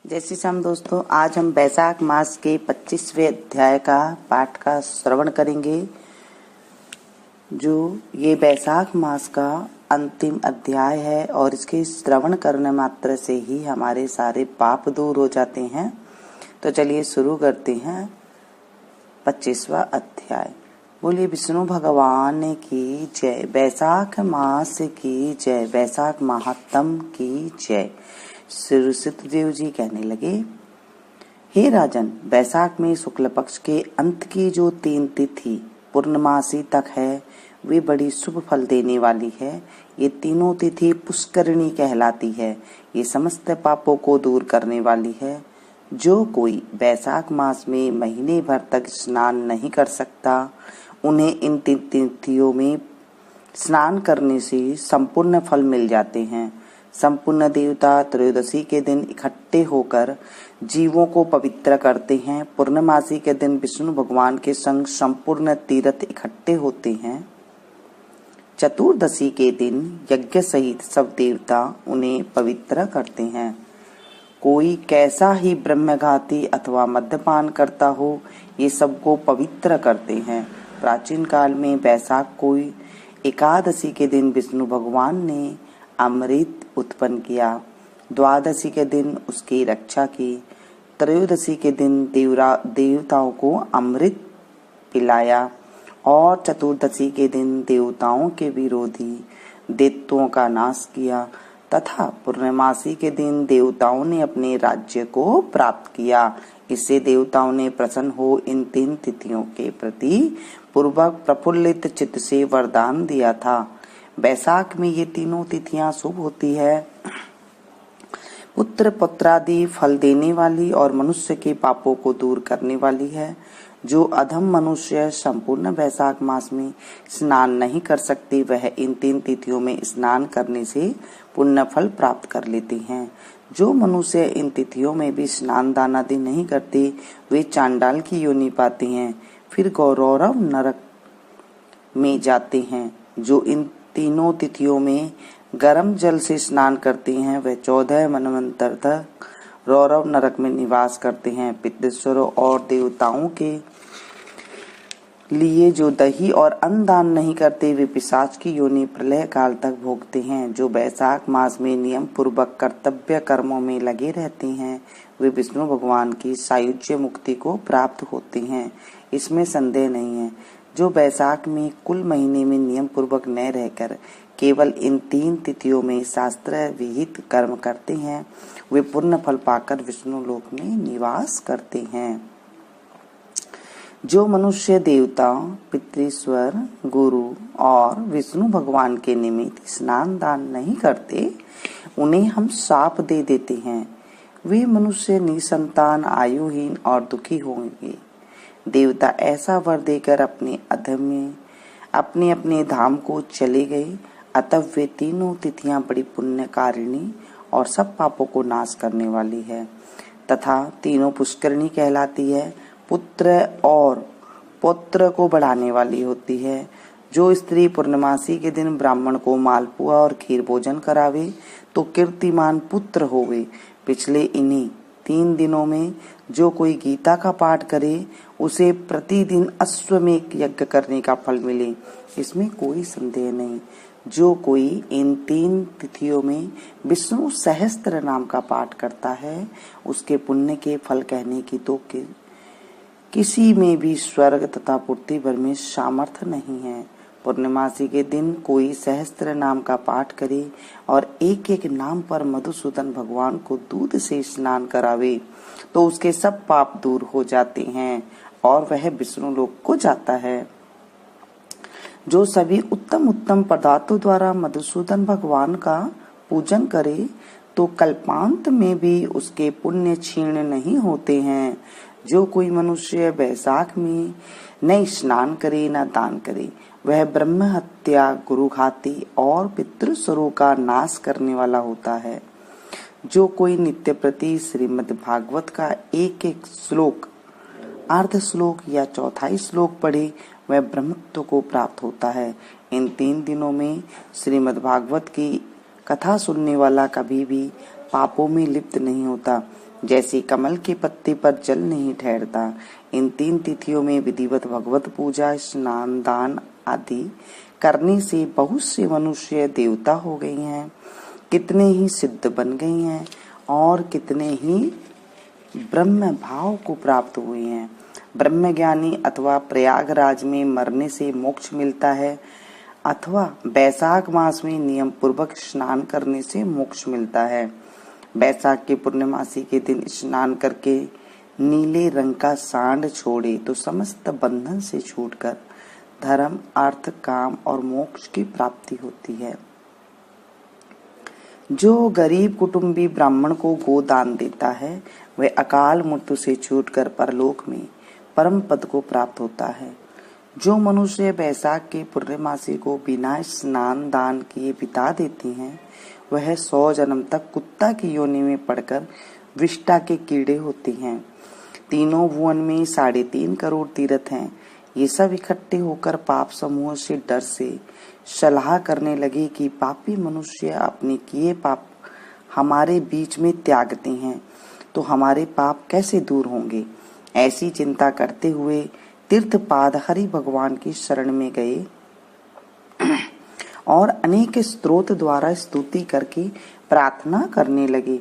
जय श्री राम दोस्तों, आज हम बैसाख मास के 25वें अध्याय का पाठ का श्रवण करेंगे। जो ये बैसाख मास का अंतिम अध्याय है और इसके श्रवण करने मात्र से ही हमारे सारे पाप दूर हो जाते हैं। तो चलिए शुरू करते हैं 25वां अध्याय। बोलिए विष्णु भगवान की जय, बैसाख मास की जय, बैसाख महात्म की जय। श्री सुतदेव जी कहने लगे, हे राजन, बैसाख में शुक्ल पक्ष के अंत की जो 3 तिथि पूर्णमासी तक है वे बड़ी शुभ फल देने वाली है। ये तीनों तिथि पुष्करणी कहलाती है। ये समस्त पापों को दूर करने वाली है। जो कोई बैसाख मास में महीने भर तक स्नान नहीं कर सकता, उन्हें इन तिथियों में स्नान करने से संपूर्ण फल मिल जाते हैं। संपूर्ण देवता त्रयोदशी के दिन इकट्ठे होकर जीवों को पवित्र करते हैं। पूर्णमासी के दिन विष्णु भगवान के संग संपूर्ण तीर्थ इकट्ठे होते हैं। चतुर्दशी के दिन यज्ञ सहित सब देवता उन्हें पवित्र करते हैं। कोई कैसा ही ब्रह्मघाती अथवा मद्यपान करता हो, ये सबको पवित्र करते हैं। प्राचीन काल में बैसाख कोई एकादशी के दिन विष्णु भगवान ने अमृत उत्पन्न किया। द्वादशी के दिन उसकी रक्षा की। त्रयोदशी के दिन देवताओं को अमृत पिलाया और चतुर्दशी के दिन देवताओं के विरोधी दैत्यों का नाश किया तथा पूर्णमासी के दिन देवताओं ने अपने राज्य को प्राप्त किया। इससे देवताओं ने प्रसन्न हो इन 3 तिथियों के प्रति पूर्वक प्रफुल्लित चित्त से वरदान दिया था। बैसाख में ये तीनों तिथियां शुभ होती है। पुत्र पुत्रादि फल देने वाली और मनुष्य के पापों को दूर करने वाली है। जो अधम मनुष्य संपूर्ण बैसाख मास में स्नान नहीं कर सकते, वह इन 3 तिथियों में स्नान करने से पुण्य फल प्राप्त कर लेते हैं। जो मनुष्य इन तिथियों में भी स्नान दान आदि नहीं करते, वे चांडाल की योनि पाते हैं, फिर गौरव नरक में जाते हैं। जो इन तीनों तिथियों में गर्म जल से स्नान करते हैं, वह 14 मनवंतर तक रौरव नरक में निवास करते हैं। पितृश्वरों और देवताओं के लिए जो दही और अन्न दान नहीं करते, वे पिशाच की योनि प्रलय काल तक भोगते हैं। जो बैसाख मास में नियम पूर्वक कर्तव्य कर्मों में लगे रहते हैं, वे विष्णु भगवान की सायुज्य मुक्ति को प्राप्त होते हैं, इसमें संदेह नहीं है। जो बैसाख में कुल महीने में नियम पूर्वक न रहकर केवल इन 3 तिथियों में शास्त्र विहित कर्म करते हैं, वे पूर्ण फल पाकर विष्णु लोक में निवास करते हैं। जो मनुष्य देवता, पितृश्वर, गुरु और विष्णु भगवान के निमित्त स्नान दान नहीं करते, उन्हें हम शाप दे देते हैं। वे मनुष्य निसंतान, आयुहीन और दुखी होंगे। देवता ऐसा वर देकर अपने अपने धाम को चले गए। अतः वे तीनों तिथियां बड़ी पुण्यकारिणी और सब पापों को नाश करने वाली है तथा तीनों पुष्करणी कहलाती है। पुत्र और पौत्र को बढ़ाने वाली होती है। जो स्त्री पूर्णमासी के दिन ब्राह्मण को मालपुआ और खीर भोजन करावे तो कीर्तिमान पुत्र होवे। पिछले इन्हीं 3 दिनों में जो कोई गीता का पाठ करे, उसे प्रतिदिन अश्वमेध यज्ञ करने का फल मिले, इसमें कोई संदेह नहीं। जो कोई इन 3 तिथियों में विष्णु सहस्त्र नाम का पाठ करता है, उसके पुण्य के फल कहने की तो किसी में भी स्वर्ग तथा पृथ्वी भर में सामर्थ्य नहीं है। पूर्णमासी के दिन कोई सहस्त्र नाम का पाठ करे और एक एक नाम पर मधुसूदन भगवान को दूध से स्नान करावे, तो उसके सब पाप दूर हो जाते हैं और वह विष्णु लोक को जाता है। जो सभी उत्तम उत्तम पदार्थों द्वारा मधुसूदन भगवान का पूजन करे, तो कल्पांत में भी उसके पुण्य क्षीण नहीं होते हैं। जो कोई मनुष्य बैसाख में न स्नान करे न दान करे, वह ब्रह्म हत्या, गुरुघाती और पितृस्वरों का नाश करने वाला होता है। जो कोई नित्य प्रति श्रीमद् भागवत का एक एक श्लोक, अर्ध श्लोक या चौथाई श्लोक पढ़े, वह ब्रह्मत्व को प्राप्त होता है। इन 3 दिनों में श्रीमद् भागवत की कथा सुनने वाला कभी भी पापों में लिप्त नहीं होता, जैसे कमल के पत्ते पर जल नहीं ठहरता। इन 3 तिथियों में विधिवत भगवत पूजा, स्नान, दान आदि करने से बहुत से मनुष्य देवता हो गए हैं, कितने ही सिद्ध बन गए हैं और कितने ही ब्रह्म भाव को प्राप्त हुए हैं। ब्रह्म ज्ञानी अथवा प्रयागराज में मरने से मोक्ष मिलता है, अथवा बैसाख मास में नियम पूर्वक स्नान करने से मोक्ष मिलता है। बैसाख के पूर्णमासी के दिन स्नान करके नीले रंग का सांड छोड़े तो समस्त बंधन से छूटकर धर्म, अर्थ, काम और मोक्ष की प्राप्ति होती है। जो गरीब कुटुंबी ब्राह्मण को गोदान देता है वह अकाल मृत्यु से छूटकर परलोक में परम पद को प्राप्त होता है। जो मनुष्य बैसाख के पूर्णमासी को बिना स्नान दान किए बिता देते हैं वह 100 जन्म तक कुत्ता की योनि में पड़कर विष्ठा के कीड़े होते हैं। तीनों भुवन में 3.5 करोड़ तीर्थ हैं। ये सब इकट्ठे होकर पाप समूह से डर से सलाह करने लगे कि पापी मनुष्य अपने किए पाप हमारे बीच में त्यागते हैं तो हमारे पाप कैसे दूर होंगे। ऐसी चिंता करते हुए तीर्थपाद हरि भगवान की शरण में गए और अनेक स्तोत्र द्वारा स्तुति करके प्रार्थना करने लगे।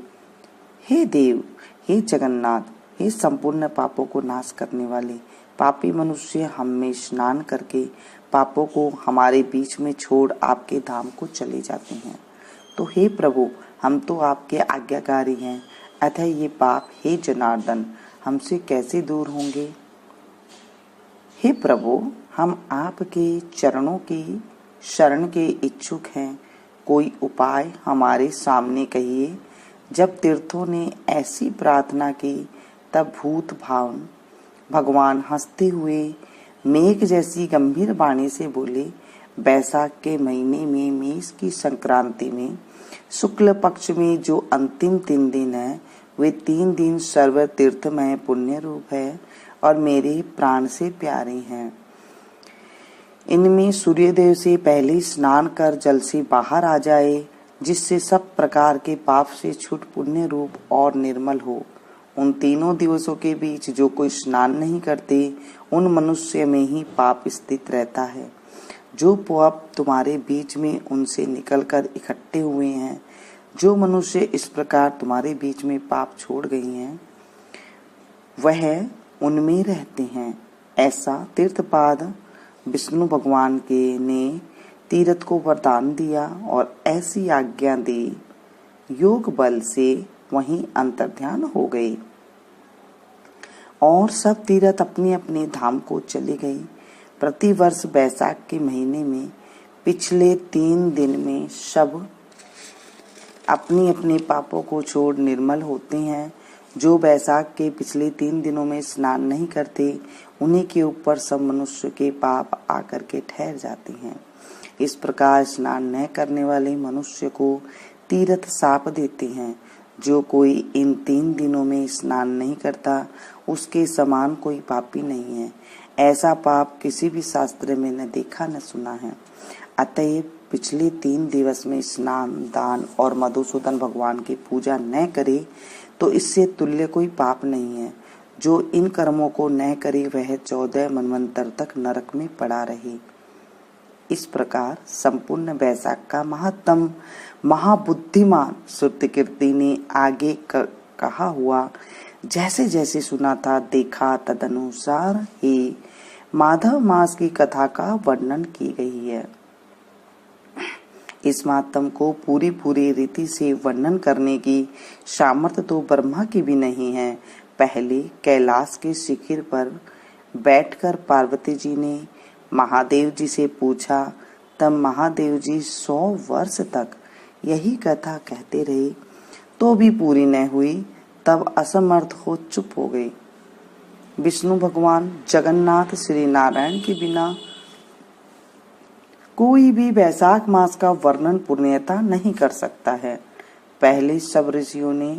हे देव, हे जगन्नाथ, हे संपूर्ण पापों को नाश करने वाले, पापी मनुष्य हम में स्नान करके पापों को हमारे बीच में छोड़ आपके धाम को चले जाते हैं। तो हे प्रभु, हम तो आपके आज्ञाकारी हैं, अतः ये पाप हे जनार्दन हमसे कैसे दूर होंगे। हे प्रभु, हम आपके चरणों की शरण के इच्छुक हैं, कोई उपाय हमारे सामने कहिए। जब तीर्थों ने ऐसी प्रार्थना की तब भूत भावन भगवान हंसते हुए मेघ जैसी गंभीर वाणी से बोले, बैसाख के महीने में मेष की संक्रांति में शुक्ल पक्ष में जो अंतिम 3 दिन है वे 3 दिन सर्व तीर्थमय पुण्य रूप है और मेरे प्राण से प्यारे हैं। इनमें सूर्योदय से पहले स्नान कर जल से बाहर आ जाए, जिससे सब प्रकार के पाप से छूट पुण्य रूप और निर्मल हो। उन तीनों दिवसों के बीच जो कोई स्नान नहीं करते उन मनुष्य में ही पाप स्थित रहता है। जो पाप तुम्हारे बीच में उनसे निकलकर इकट्ठे हुए हैं, जो मनुष्य इस प्रकार तुम्हारे बीच में पाप छोड़ गए हैं वह उनमें रहते हैं। ऐसा तीर्थपाद विष्णु भगवान के ने तीर्थ को वरदान दिया और ऐसी आज्ञा दी, योग बल से वहीं अंतर्ध्यान हो गए और सब तीर्थ अपने अपने धाम को चले गए। प्रतिवर्ष बैसाख के महीने में पिछले 3 दिन में सब अपनी अपने पापों को छोड़ निर्मल होते हैं। जो बैसाख के पिछले 3 दिनों में स्नान नहीं करते उन्हीं के ऊपर सब मनुष्य के पाप आकर के ठहर जाते हैं। इस प्रकार स्नान न करने वाले मनुष्य को तीर्थ शाप देते हैं। जो कोई इन 3 दिनों में स्नान नहीं करता उसके समान कोई पापी नहीं है। ऐसा पाप किसी भी शास्त्र में न देखा न सुना है। अतएव पिछले 3 दिवस में स्नान दान और मधुसूदन भगवान की पूजा न करे तो इससे तुल्य कोई पाप नहीं है। जो इन कर्मों को न करे वह 14 मनवंतर तक नरक में पड़ा रहे। इस प्रकार संपूर्ण बैसाख का महात्म महाबुद्धिमान श्रुतिकीर्ति ने आगे कहा हुआ जैसे जैसे सुना था देखा तदनुसार ही माधव मास की कथा का वर्णन की गई है। इस महात्म को पूरी रीति से वर्णन करने की सामर्थ्य तो ब्रह्मा की भी नहीं है। पहले कैलाश के शिखर पर बैठकर पार्वती जी ने महादेव जी से पूछा, तब महादेव जी 100 वर्ष तक यही कथा कहते रहे तो भी पूरी न हुई। तब असमर्थ हो चुप हो गए। विष्णु भगवान जगन्नाथ श्री नारायण के बिना कोई भी बैसाख मास का वर्णन पूर्णतः नहीं कर सकता है। पहले सब ऋषियों ने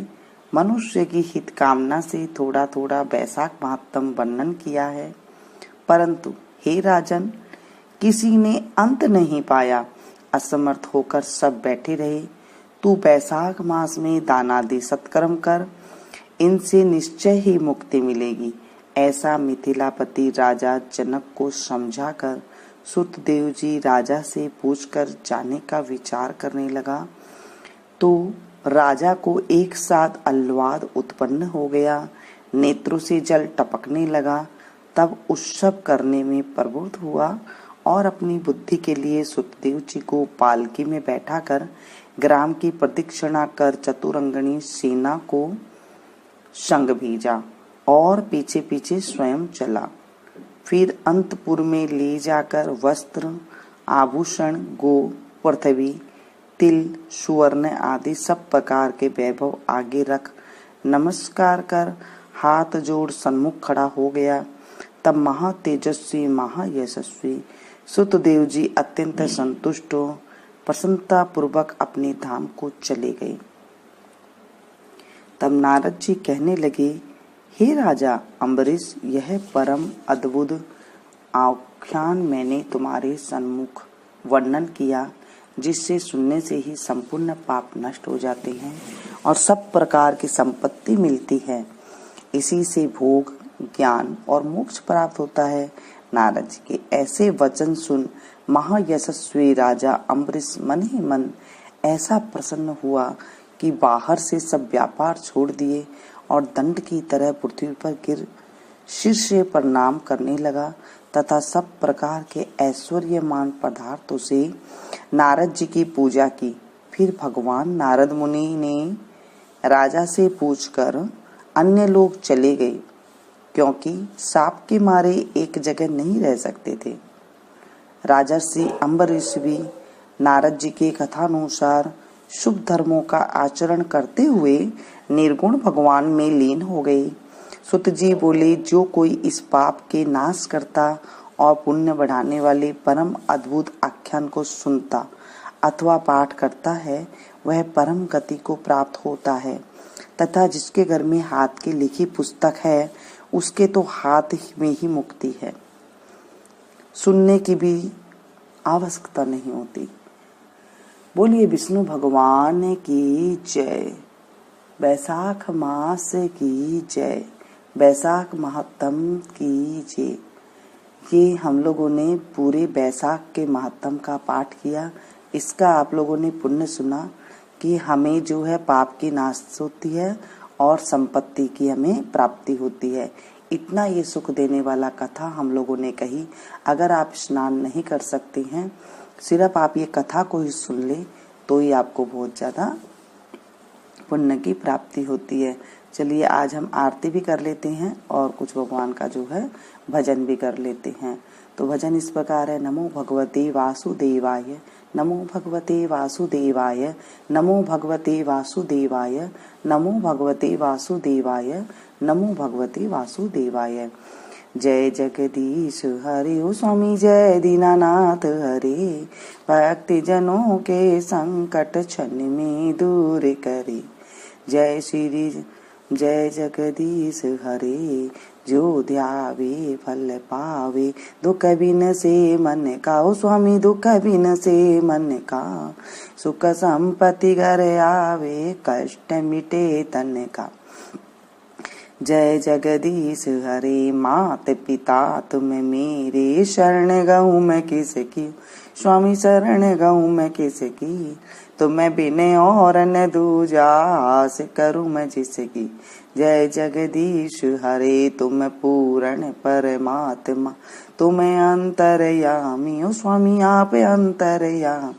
मनुष्य की हित कामना से थोड़ा थोड़ा बैसाख महात्म वर्णन किया है, परंतु हे राजन, किसी ने अंत नहीं पाया। असमर्थ होकर सब बैठे रहे। तू बैसाख मास में दानादि सत्कर्म कर, इनसे निश्चय ही मुक्ति मिलेगी। ऐसा मिथिलापति राजा जनक को समझाकर सुतदेव जी राजा से पूछकर जाने का विचार करने लगा। तो राजा को एक साथ आह्लाद उत्पन्न हो गया, नेत्रों से जल टपकने लगा। तब उत्सव करने में प्रवृत्त हुआ और अपनी बुद्धि के लिए सुतदेव जी को पालकी में बैठाकर ग्राम की प्रदक्षिणा कर चतुरंगनी सेना को संग भेजा और पीछे पीछे स्वयं चला। फिर अंतपुर में ले जाकर वस्त्र, आभूषण, गो, पृथ्वी, तिल, सुवर्ण आदि सब प्रकार के वैभव आगे रख नमस्कार कर हाथ जोड़ सन्मुख खड़ा हो गया। तब महातेजस्वी महायशस्वी सुतदेव जी अत्यंत संतुष्ट हो प्रसन्नता पूर्वक अपने धाम को चले गए। तब नारद जी कहने लगे, हे राजा अम्बरीश, यह परम अद्भुत आख्यान मैंने तुम्हारे सन्मुख वर्णन किया, जिससे सुनने से ही संपूर्ण पाप नष्ट हो जाते हैं और सब प्रकार की संपत्ति मिलती है। इसी से भोग, ज्ञान और मोक्ष प्राप्त होता है। नारद जी के ऐसे वचन सुन महायशस्वी राजा अम्बरीश मन ही मन ऐसा प्रसन्न हुआ कि बाहर से सब व्यापार छोड़ दिए और दंड की तरह पृथ्वी पर गिर सिर से प्रणाम करने लगा तथा सब प्रकार के ऐश्वर्यमान पदार्थों से नारद जी की पूजा की। फिर भगवान नारद मुनि ने राजा से पूछकर अन्य लोग चले गए, क्योंकि साप के मारे एक जगह नहीं रह सकते थे। राजर्षि अम्बरीश भी नारद जी के कथानुसार शुभ धर्मों का आचरण करते हुए निर्गुण भगवान में लीन हो गए। सुत जी बोले, जो कोई इस पाप के नाश करता और पुण्य बढ़ाने वाले परम अद्भुत आख्यान को सुनता अथवा पाठ करता है, वह परम गति को प्राप्त होता है तथा जिसके घर में हाथ की लिखी पुस्तक है, उसके तो हाथ में ही मुक्ति है, सुनने की भी आवश्यकता नहीं होती। बोलिए विष्णु भगवान की जय। बैसाख मास की जय। बैसाख महत्तम की जय। ये हम लोगों ने पूरे बैसाख के महत्तम का पाठ किया। इसका आप लोगों ने पुण्य सुना कि हमें जो है पाप की नाश होती है और संपत्ति की हमें प्राप्ति होती है। इतना ये सुख देने वाला कथा हम लोगों ने कही। अगर आप स्नान नहीं कर सकते हैं, सिर्फ आप ये कथा को ही सुन ले, तो ही आपको बहुत ज्यादा पुण्य की प्राप्ति होती है। चलिए आज हम आरती भी कर लेते हैं और कुछ भगवान का जो है भजन भी कर लेते हैं। तो भजन इस प्रकार है। नमो भगवते वासुदेवाय, नमो भगवते वासुदेवाय, नमो भगवते वासुदेवाय, नमो भगवते वासुदेवाय, नमो भगवते वासुदेवाय। जय जगदीश हरे, ओ स्वामी जय दीनानाथ हरे, भक्ति जनों के संकट क्षण में दूर करे। जय श्री जय जगदीश हरे, जो ध्यावे फल पावे, दुख बिन से मन का, ओ स्वामी दुख बिन से मन का, सुख संपत्ति घर आवे, कष्ट मिटे तन का। जय जगदीश हरे, मात पिता तुम मेरे, शरण गहूँ मैं किसकी, स्वामी शरण गहूँ मैं किसकी, तुम्हें बिन और न दूजा, आस करूँ मैं जिसकी। जय जगदीश हरे, तुम पूर्ण परमात्मा, तुम अंतर्यामी, ओ स्वामी आप अंतर्यामी,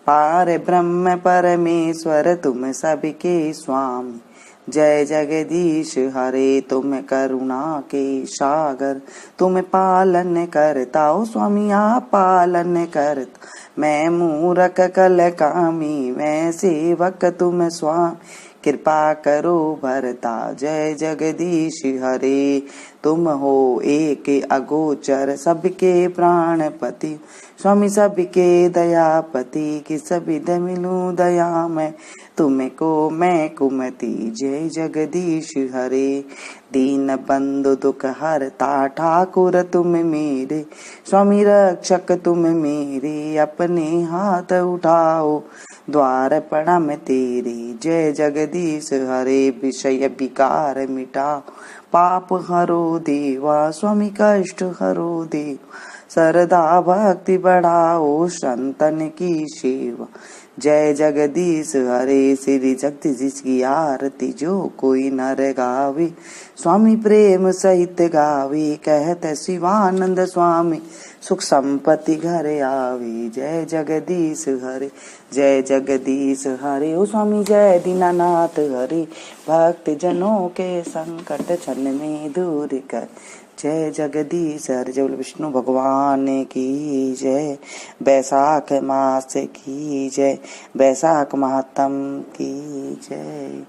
पार ब्रह्म परमेश्वर तुम सबके स्वामी। जय जगदीश हरे, तुम करुणा के सागर, तुम पालन करता, ओ स्वामी आप पालन करता, मैं मूरख कल कामी, मैं सेवक तुम स्वामी, कृपा करो भरता। जय जगदीश हरे, तुम हो एक अगोचर, सबके प्राणपति, स्वामी सबके दयापति, कि सबिध मिलूं दया मैं, तुमको मैं कुमति। जय जगदीश हरे, दीन बंधु दुख हरता, ठाकुर तुम मेरे, स्वामी रक्षक तुम मेरे, अपने हाथ उठाओ द्वार प्रणाम तेरे, जय जगदीश हरे, विषय विकार मिटा, पाप हरो देवा, स्वामी कष्ट हरो देव, सरदा भक्ति बढ़ाओ, संतन की सेवा, जय जगदीश हरे, श्री जगदीश की आरती जो कोई नर गावे, स्वामी प्रेम सहित गावे, कहते शिवानंद स्वामी, सुख संपत्ति घर आवे, जय जगदीश हरे, जय जगदीश हरे, ओ स्वामी जय दीनानाथ हरे, भक्त जनों के संकट क्षण में दूर कर, जय जगदीश हरे। जय विष्णु भगवान की जय, बैसाख मास की जय, बैसाख मातम की जय।